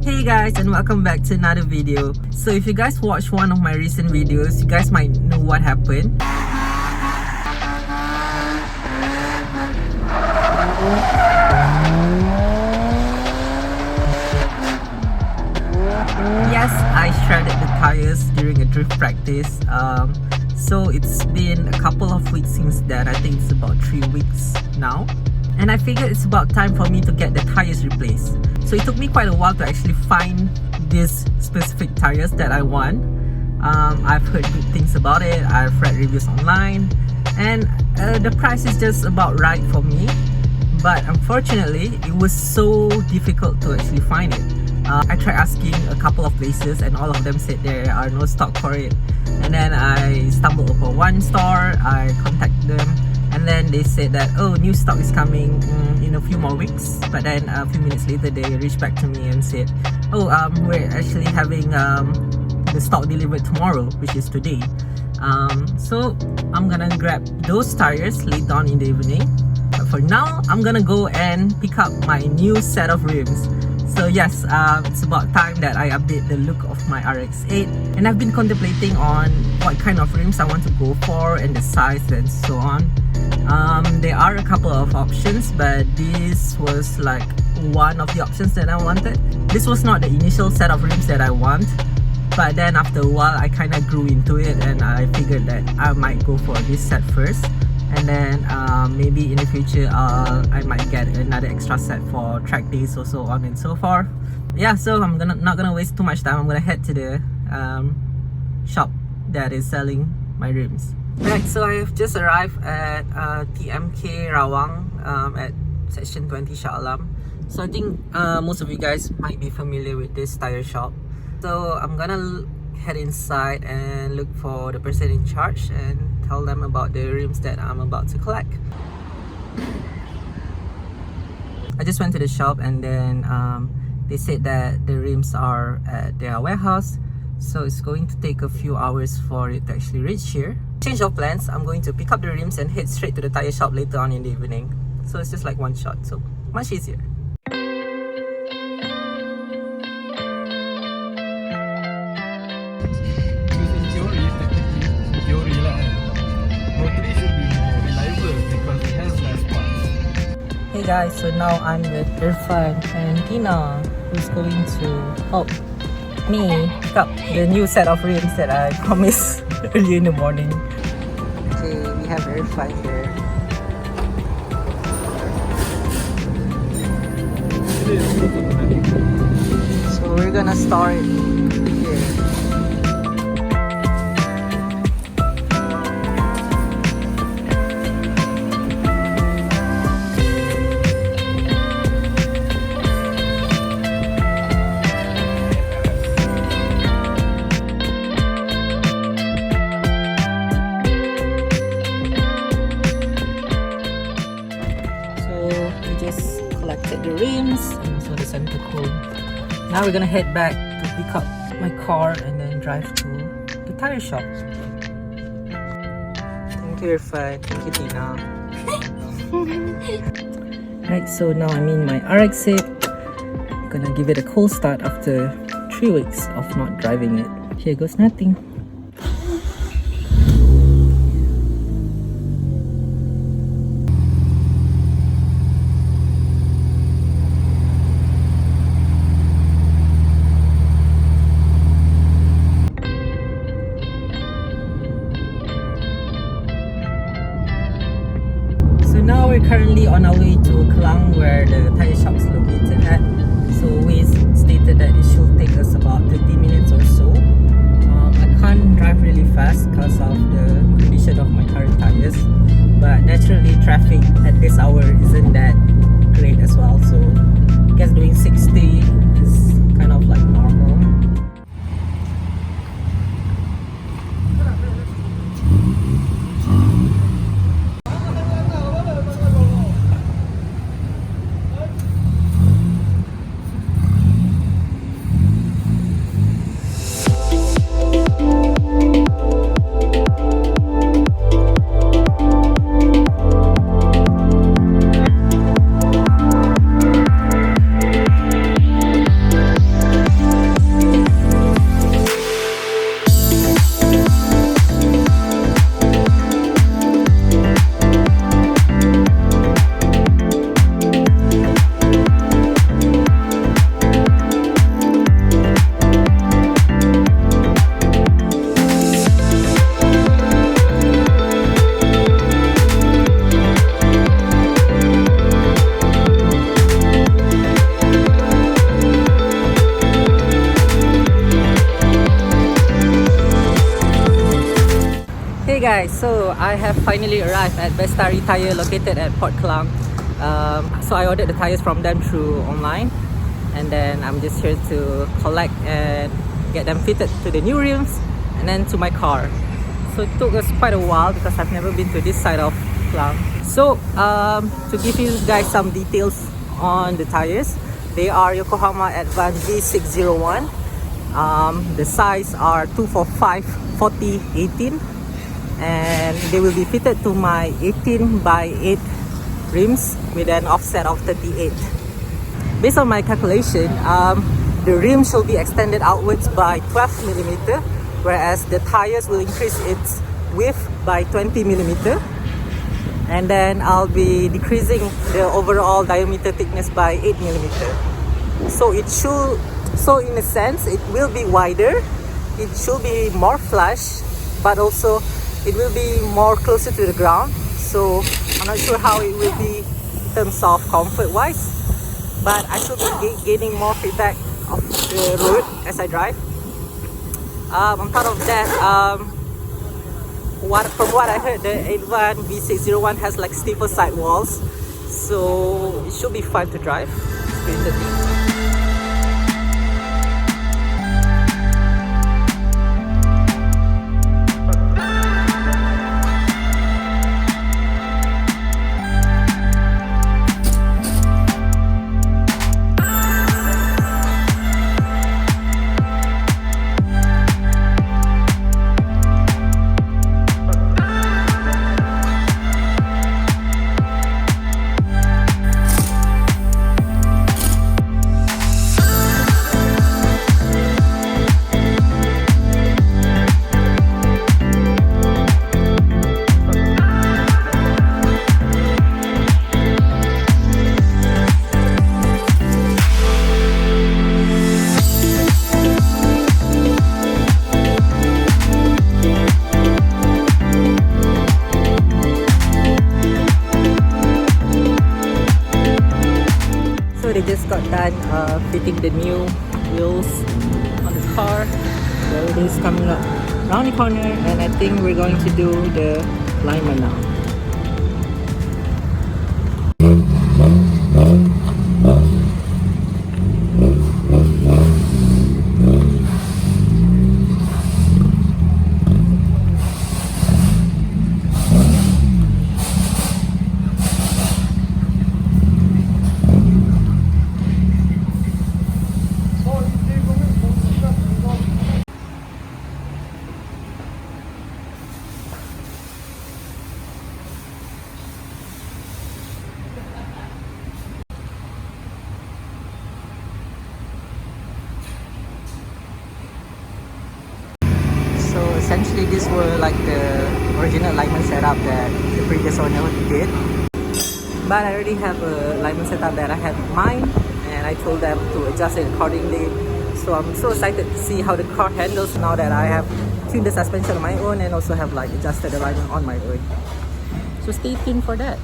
Hey guys, and welcome back to another video. So if you guys watched one of my recent videos, you guys might know what happened. Yes, I shredded the tires during a drift practice. So it's been a couple of weeks since that. I think it's about 3 weeks now. And I figured it's about time for me to get the tires replaced. So it took me quite a while to actually find these specific tires that I want. I've heard good things about it, I've read reviews online, and the price is just about right for me. But unfortunately, it was so difficult to actually find it. I tried asking a couple of places and all of them said there are no stock for it. And then I stumbled upon one store, I contacted them, and then they said that, oh, new stock is coming in a few more weeks. But then a few minutes later they reached back to me and said, oh, we're actually having the stock delivered tomorrow, which is today. So I'm gonna grab those tires later on in the evening. But for now, I'm gonna go and pick up my new set of rims. So yes, it's about time that I update the look of my RX-8, and I've been contemplating on what kind of rims I want to go for and the size and so on. There are a couple of options, but this was like one of the options that I wanted. This was not the initial set of rims that I want, but then after a while I kind of grew into it and I figured that I might go for this set first, and then maybe in the future I might get another extra set for track days or so on and so forth. Yeah, so I'm not gonna waste too much time. I'm gonna head to the shop that is selling my rims. Right, so I have just arrived at TMK Rawang at section 20 Shah Alam. So I think most of you guys might be familiar with this tire shop. So I'm gonna head inside and look for the person in charge and tell them about the rims that I'm about to collect. I just went to the shop and then they said that the rims are at their warehouse, so it's going to take a few hours for it to actually reach here. Change of plans, I'm going to pick up the rims and head straight to the tire shop later on in the evening. So it's just like one shot, so much easier. Hey guys, so now I'm with Irfan and Tina, who's going to help me pick up the new set of rims that I promised early in the morning. Okay, we have Irfan here. So we're gonna start here. The rims and also the center cone. Now we're gonna head back to pick up my car and then drive to the tire shop. Thank you, Irfan. Thank you, Tina. Right, so now I'm in my RX-8. I'm gonna give it a cold start after 3 weeks of not driving it. Here goes nothing. Now we're currently on our way to Kelang, where the tire shop is located at. So Waze stated that it should take us about 30 minutes or so. I can't drive really fast because of the condition of my current tires, but naturally traffic at this hour isn't that great as well, so I guess doing 60 is kind of like normal. Alright, so I have finally arrived at Bestari Tire located at Port Klang. So I ordered the tires from them through online, and then I'm just here to collect and get them fitted to the new rims and then to my car. So it took us quite a while because I've never been to this side of Klang. So to give you guys some details on the tires, they are Yokohama Advan V601. The size are 245 40 18, and they will be fitted to my 18 by 8 rims with an offset of 38. Based on my calculation, the rim should be extended outwards by 12 millimeter, whereas the tires will increase its width by 20 millimeter, and then I'll be decreasing the overall diameter thickness by 8 millimeter. So in a sense, it will be wider, it should be more flush, but also it will be more closer to the ground. So I'm not sure how it will be in terms of comfort wise, but I should be gaining more feedback of the road as I drive. On top of that, from what I heard, the Advan V601 has like steeper sidewalls, so it should be fun to drive. It's pretty interesting. They just got done fitting the new wheels on the car. So it is coming up around the corner, and I think we're going to do the alignment now. Essentially, these were like the original alignment setup that the previous owner did, but I already have a alignment setup that I have in mind, and I told them to adjust it accordingly. So I'm so excited to see how the car handles now that I have tuned the suspension on my own and also have like adjusted the alignment on my own. So stay tuned for that.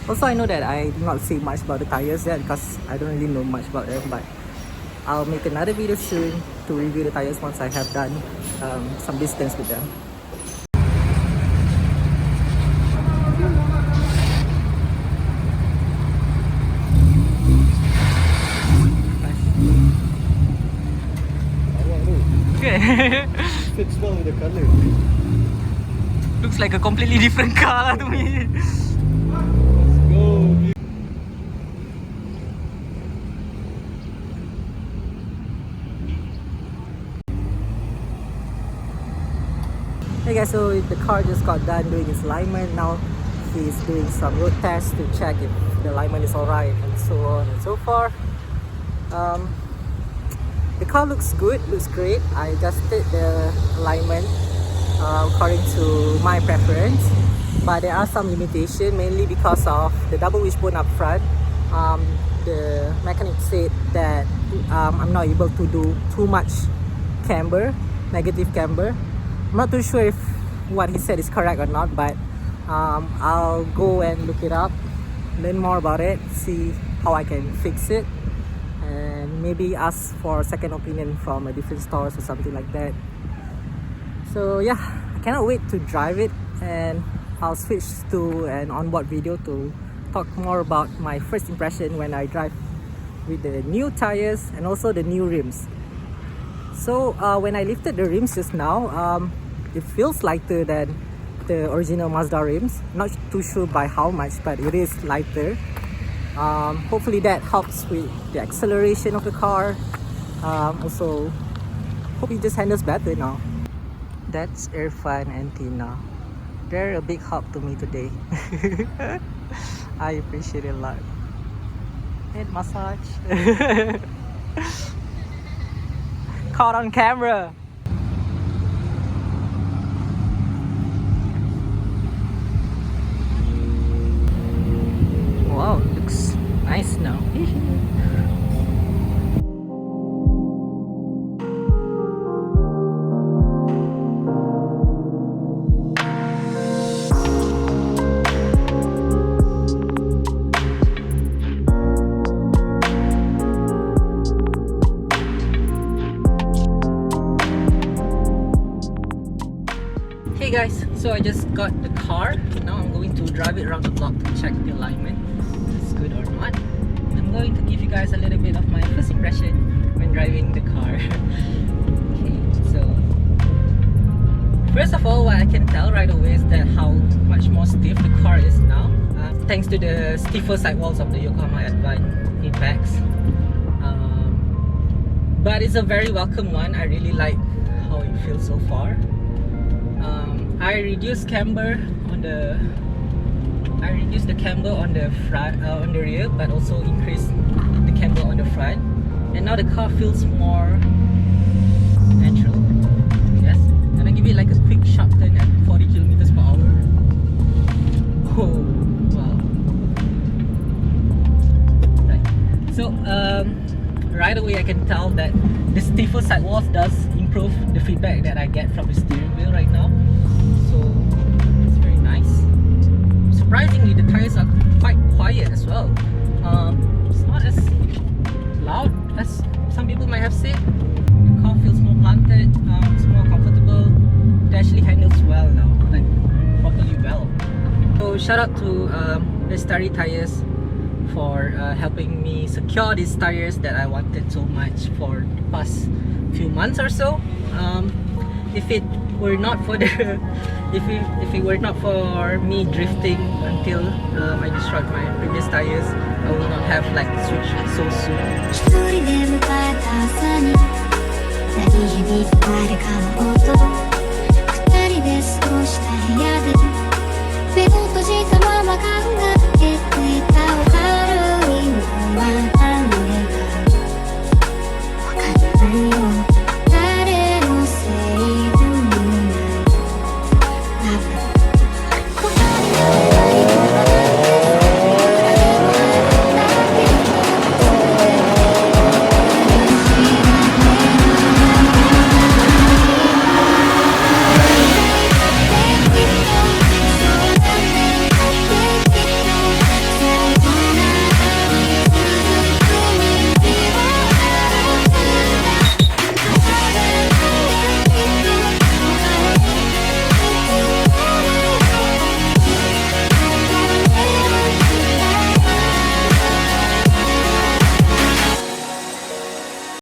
Also, I know that I do not say much about the tires yet because I don't really know much about them, but I'll make another video soon to review the tires once I have done some distance with them. Okay. Fits well with the color. Looks like a completely different car to me. Let's go. Hey guys, so the car just got done doing its alignment. Now he's doing some road tests to check if the alignment is alright and so on and so forth. The car looks good, looks great. I adjusted the alignment according to my preference, but there are some limitations, mainly because of the double wishbone up front. The mechanic said that I'm not able to do too much camber, negative camber. I'm not too sure if what he said is correct or not, but I'll go and look it up, learn more about it, see how I can fix it, and maybe ask for a second opinion from a different stores or something like that. So yeah, I cannot wait to drive it, and I'll switch to an onboard video to talk more about my first impression when I drive with the new tires and also the new rims. So when I lifted the rims just now, it feels lighter than the original Mazda rims. Not too sure by how much, but it is lighter. Hopefully that helps with the acceleration of the car. Also, hope it just handles better now. That's Irfan and Tina. They're a big help to me today. I appreciate it a lot. Head massage. Caught on camera. Wow, looks nice now. Hey guys, so I just got the car. Now I'm going to drive it around the block to check the alignment, if it's good or not. I'm going to give you guys a little bit of my first impression when driving the car. Okay, so first of all, what I can tell right away is that how much more stiff the car is now, thanks to the stiffer sidewalls of the Yokohama Advan Apex. But it's a very welcome one. I really like how it feels so far. I reduced the camber on the front, on the rear, but also increased the camber on the front, and now the car feels more natural. Yes, and I give it like a quick sharp turn at 40 kilometers per hour. Oh wow! Right. So right away I can tell that the stiffer sidewalls does improve the feedback that I get from the steering wheel right now. So it's very nice. Surprisingly, the tires are quite quiet as well. It's not as loud as some people might have said. The car feels more planted, it's more comfortable. It actually handles well now, like properly well. So shout out to the Starry Tires for helping me secure these tires that I wanted so much for the past few months or so. If it were not for the if it were not for me drifting until I destroyed my previous tires, I would not have like switched it so soon. 一人で迎えた朝に何気に誰かの音二人で過ごした部屋で目を閉じたまま考